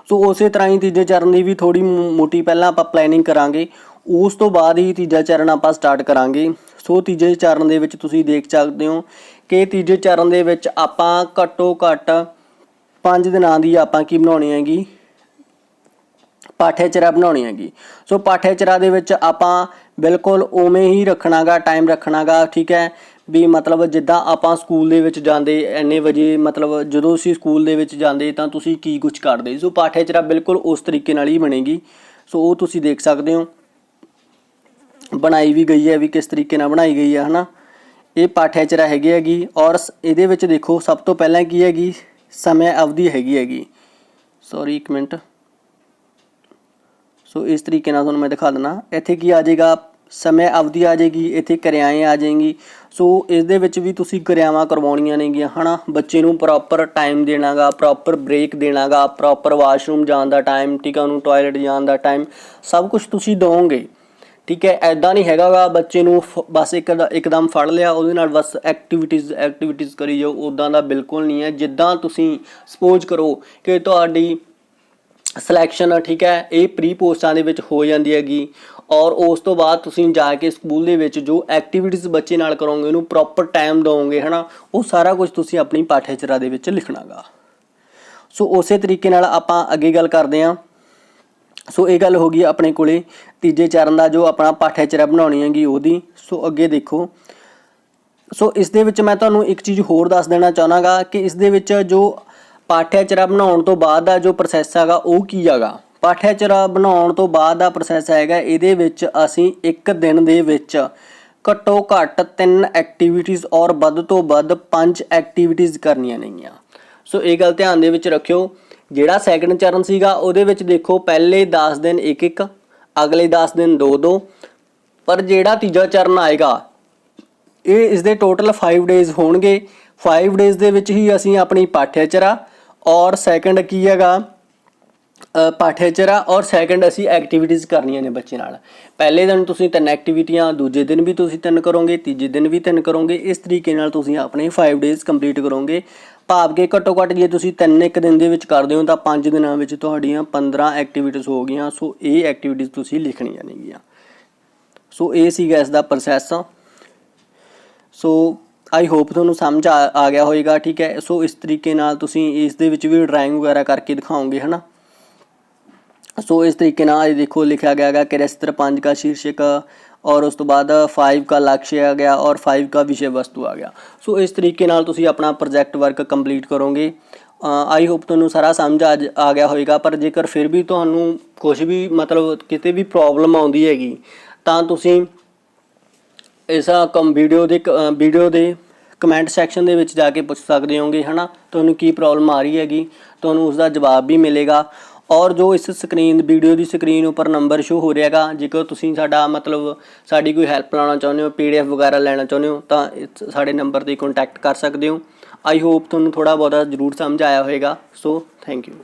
ਸੋ ਉਸੇ ਤਰ੍ਹਾਂ ਹੀ ਤੀਜੇ ਚਰਨ ਦੀ ਵੀ ਥੋੜ੍ਹੀ ਮੋਟੀ ਪਹਿਲਾਂ ਆਪਾਂ ਪਲੈਨਿੰਗ ਕਰਾਂਗੇ, ਉਸ ਤੋਂ ਬਾਅਦ ਹੀ ਤੀਜਾ ਚਰਨ ਆਪਾਂ ਸਟਾਰਟ ਕਰਾਂਗੇ। ਸੋ ਤੀਜੇ ਚਰਨ ਦੇ ਵਿੱਚ ਤੁਸੀਂ ਦੇਖ ਸਕਦੇ ਹੋ ਕਿ ਤੀਜੇ ਚਰਨ ਦੇ ਵਿੱਚ ਆਪਾਂ ਘੱਟੋ ਘੱਟ 5 ਦਿਨਾਂ ਦੀ ਆਪਾਂ ਕੀ ਬਣਾਉਣੀ ਹੈਗੀ, ਪਾਠਯਚਾਰਾ ਬਣਾਉਣੀ ਹੈਗੀ। ਸੋ ਪਾਠਯਚਾਰਾ ਦੇ ਵਿੱਚ ਆਪਾਂ ਬਿਲਕੁਲ ਉਵੇਂ ਹੀ ਰੱਖਣਾ ਗਾ, ਟਾਈਮ ਰੱਖਣਾ ਗਾ। ਠੀਕ ਹੈ, ਵੀ ਮਤਲਬ ਜਿੱਦਾਂ ਆਪਾਂ ਸਕੂਲ ਦੇ ਵਿੱਚ ਜਾਂਦੇ ਇੰਨੇ ਵਜੇ, ਮਤਲਬ ਜਦੋਂ ਅਸੀਂ ਸਕੂਲ ਦੇ ਵਿੱਚ ਜਾਂਦੇ ਤਾਂ ਤੁਸੀਂ ਕੀ ਕੁਛ ਕਰਦੇ। ਸੋ ਪਾਠਯਚਾਰਾ ਬਿਲਕੁਲ ਉਸ ਤਰੀਕੇ ਨਾਲ ਹੀ ਬਣੇਗੀ। ਸੋ ਉਹ ਤੁਸੀਂ ਦੇਖ ਸਕਦੇ ਹੋ, ਬਣਾਈ ਵੀ ਗਈ ਹੈ ਵੀ ਕਿਸ ਤਰੀਕੇ ਨਾਲ ਬਣਾਈ ਗਈ ਹੈ, ਹੈ ਨਾ। ਇਹ ਪਾਠਯਚਾਰਾ ਹੈਗੀ। ਔਰ ਇਹਦੇ ਵਿੱਚ ਦੇਖੋ ਸਭ ਤੋਂ ਪਹਿਲਾਂ ਕੀ ਹੈਗੀ, ਸਮੇਂ ਅਵਧੀ ਹੈਗੀ। ਸੌਰੀ, ਇੱਕ ਮਿੰਟ। ਸੋ ਇਸ ਤਰੀਕੇ ਨਾਲ ਤੁਹਾਨੂੰ ਮੈਂ ਦਿਖਾ ਦਿੰਦਾ। ਇੱਥੇ ਕੀ ਆ ਜਾਏਗਾ, ਸਮੇਂ ਅਵਧੀ ਆ ਜਾਏਗੀ, ਇੱਥੇ ਕਿਰਿਆएं ਆ ਜਾਏਗੀ। ਸੋ ਇਸ ਦੇ ਵਿੱਚ ਵੀ ਤੁਸੀਂ ਕਿਰਿਆਵਾਂ ਕਰਵਾਉਣੀਆਂ ਨੇਗੀਆਂ, ਹੈ ਨਾ। ਬੱਚੇ ਨੂੰ ਪ੍ਰੋਪਰ ਟਾਈਮ ਦੇਣਾ ਗਾ, ਪ੍ਰੋਪਰ ਬ੍ਰੇਕ ਦੇਣਾ ਗਾ, ਪ੍ਰੋਪਰ ਵਾਸ਼ਰੂਮ ਜਾਣ ਦਾ ਟਾਈਮ, ਠੀਕ ਹੈ, ਉਹਨੂੰ ਟੋਇਲਟ ਜਾਣ ਦਾ ਟਾਈਮ, ਸਭ ਕੁਛ ਤੁਸੀਂ ਦਿਓਗੇ। ठीक है। ऐदा नहीं हैगा गा बच्चे ਨੂੰ बस एकदम फड़ लिया ਉਹਦੇ ਨਾਲ बस ਐਕਟੀਵਿਟੀਜ਼ ਕਰੀ ਜਾਓ, ਉੱਦਾਂ ਦਾ ਬਿਲਕੁਲ ਨਹੀਂ ਹੈ। ਜਿੱਦਾਂ ਤੁਸੀਂ ਸਪੋਜ਼ ਕਰੋ ਕਿ ਤੁਹਾਡੀ ਸਿਲੈਕਸ਼ਨ ਠੀਕ ਹੈ ਇਹ ਪ੍ਰੀ ਪੋਸਟਾਂ ਦੇ ਵਿੱਚ ਹੋ ਜਾਂਦੀ ਹੈਗੀ, ਔਰ ਉਸ ਤੋਂ ਬਾਅਦ ਤੁਸੀਂ ਜਾ ਕੇ ਸਕੂਲ ਦੇ ਵਿੱਚ ਜੋ ਐਕਟੀਵਿਟੀਜ਼ ਬੱਚੇ ਨਾਲ ਕਰੋਗੇ, ਉਹਨੂੰ ਪ੍ਰੋਪਰ ਟਾਈਮ ਦਿਓਗੇ ਹੈ ਨਾ, ਉਹ ਸਾਰਾ ਕੁਝ ਤੁਸੀਂ ਆਪਣੀ ਪਾਠਯਚਾਰਾ ਦੇ ਵਿੱਚ ਲਿਖਣਾ ਗਾ। ਸੋ ਉਸੇ ਤਰੀਕੇ ਨਾਲ ਆਪਾਂ ਅੱਗੇ ਗੱਲ ਕਰਦੇ ਹਾਂ। ਸੋ ਇਹ ਗੱਲ ਹੋ ਗਈ ਆਪਣੇ ਕੋਲੇ ਤੀਜੇ ਚਰਨ ਦਾ, ਜੋ ਆਪਣਾ ਪਾਠਯਚਾਰਾ ਬਣਾਉਣੀ ਹੈਗੀ ਉਹਦੀ। ਸੋ ਅੱਗੇ ਦੇਖੋ, ਸੋ ਇਸ ਦੇ ਵਿੱਚ ਮੈਂ ਤੁਹਾਨੂੰ ਇੱਕ ਚੀਜ਼ ਹੋਰ ਦੱਸ ਦੇਣਾ ਚਾਹੁੰਦਾ ਗਾ ਕਿ ਇਸ ਦੇ ਵਿੱਚ ਜੋ ਪਾਠਯਚਾਰਾ ਬਣਾਉਣ ਤੋਂ ਬਾਅਦ ਦਾ ਜੋ ਪ੍ਰੋਸੈਸ ਹੈਗਾ ਉਹ ਕੀ ਹੈਗਾ। ਪਾਠਯਚਾਰਾ ਬਣਾਉਣ ਤੋਂ ਬਾਅਦ ਦਾ ਪ੍ਰੋਸੈਸ ਹੈਗਾ, ਇਹਦੇ ਵਿੱਚ ਅਸੀਂ ਇੱਕ ਦਿਨ ਦੇ ਵਿੱਚ ਘੱਟੋ ਘੱਟ 3 ਐਕਟੀਵਿਟੀਜ਼ ਔਰ ਵੱਧ ਤੋਂ ਵੱਧ 5 ਐਕਟੀਵਿਟੀਜ਼ ਕਰਨੀਆਂ ਨੇਗੀਆਂ। ਸੋ ਇਹ ਗੱਲ ਧਿਆਨ ਦੇ ਵਿੱਚ ਰੱਖਿਓ। ਜਿਹੜਾ ਸੈਕਿੰਡ ਚਰਨ ਸੀਗਾ ਉਹਦੇ ਵਿੱਚ ਦੇਖੋ ਪਹਿਲੇ 10 ਦਿਨ 1-1, ਅਗਲੇ 10 ਦਿਨ 2-2, ਪਰ ਜਿਹੜਾ ਤੀਜਾ ਚਰਨ ਆਏਗਾ ਇਹ ਇਸ ਦੇ ਟੋਟਲ 5 ਡੇਜ਼ ਹੋਣਗੇ। 5 ਡੇਜ਼ ਦੇ ਵਿੱਚ ਹੀ ਅਸੀਂ ਆਪਣੀ ਪਾਠਯਚਾਰਾ ਔਰ ਸੈਕਿੰਡ ਕੀ ਹੈਗਾ ਪਾਠਯਚਾਰਾ ਔਰ ਸੈਕਿੰਡ ਅਸੀਂ ਐਕਟੀਵਿਟੀਜ਼ ਕਰਨੀਆਂ ਨੇ ਬੱਚੇ ਨਾਲ। ਪਹਿਲੇ ਦਿਨ ਤੁਸੀਂ 3 ਐਕਟੀਵਿਟੀਆਂ, ਦੂਜੇ ਦਿਨ ਵੀ ਤੁਸੀਂ 3 ਕਰੋਗੇ, ਤੀਜੇ ਦਿਨ ਵੀ 3 ਕਰੋਗੇ। ਇਸ ਤਰੀਕੇ ਨਾਲ ਤੁਸੀਂ ਆਪਣੇ 5 ਡੇਜ਼ ਕੰਪਲੀਟ ਕਰੋਗੇ। ਭਾਵ ਕਿ ਘੱਟੋ ਘੱਟ ਜੇ ਤੁਸੀਂ 3 ਇੱਕ ਦਿਨ ਦੇ ਵਿੱਚ ਕਰਦੇ ਹੋ ਤਾਂ 5 ਦਿਨਾਂ ਵਿੱਚ ਤੁਹਾਡੀਆਂ 15 ਐਕਟੀਵਿਟੀਜ਼ ਹੋ ਗਈਆਂ। ਸੋ ਇਹ ਐਕਟੀਵਿਟੀਜ਼ ਤੁਸੀਂ ਲਿਖਣੀਆਂ ਨੇਗੀਆਂ। ਸੋ ਇਹ ਸੀਗਾ ਇਸ ਦਾ ਪ੍ਰੋਸੈਸ। ਸੋ ਆਈ ਹੋਪ ਤੁਹਾਨੂੰ ਸਮਝ ਆ ਗਿਆ ਹੋਏਗਾ, ਠੀਕ ਹੈ। ਸੋ ਇਸ ਤਰੀਕੇ ਨਾਲ ਤੁਸੀਂ ਇਸ ਦੇ ਵਿੱਚ ਵੀ ਡਰਾਇੰਗ ਵਗੈਰਾ ਕਰਕੇ ਦਿਖਾਓਗੇ ਹੈ ना। सो इस तरीके ਨਾਲ देखो लिखा गया है कि चित्र 5 का शीर्षक और उस तो बाद 5 का लक्ष्य आ गया और 5 का विषय वस्तु आ गया। सो इस तरीके ਨਾਲ ਤੁਸੀਂ ਆਪਣਾ प्रोजेक्ट वर्क कंप्लीट करोगे। आई होप ਤੁਹਾਨੂੰ ਸਾਰਾ ਸਮਝ ਆ ਗਿਆ ਹੋਵੇਗਾ। ਪਰ ਜੇਕਰ ਫਿਰ ਵੀ ਤੁਹਾਨੂੰ ਕੁਝ ਵੀ ਮਤਲਬ ਕਿਤੇ ਵੀ ਪ੍ਰੋਬਲਮ ਆਉਂਦੀ ਹੈਗੀ ਤਾਂ ਤੁਸੀਂ ਇਸ ਵੀਡੀਓ ਦੇ ਕਮੈਂਟ ਸੈਕਸ਼ਨ ਦੇ ਵਿੱਚ ਜਾ ਕੇ ਪੁੱਛ ਸਕਦੇ ਹੋਗੇ ਹੈ ਨਾ। ਤੁਹਾਨੂੰ ਕੀ ਪ੍ਰੋਬਲਮ ਆ ਰਹੀ ਹੈਗੀ, ਤੁਹਾਨੂੰ ਉਸ ਦਾ ਜਵਾਬ ਵੀ ਮਿਲੇਗਾ। और जो इस वीडियो की स्क्रीन उपर नंबर शो हो रहा है, जेकर तुसीं साडा मतलब साड़ी कोई हैल्प लाना चाहुंदे हो, PDF वगैरह लैना चाहुंदे हो तो साडे नंबर ते कॉन्टैक्ट कर सकते हो। आई होप तुहानूं थोड़ा बहुत जरूर समझ आया होएगा। So thank you.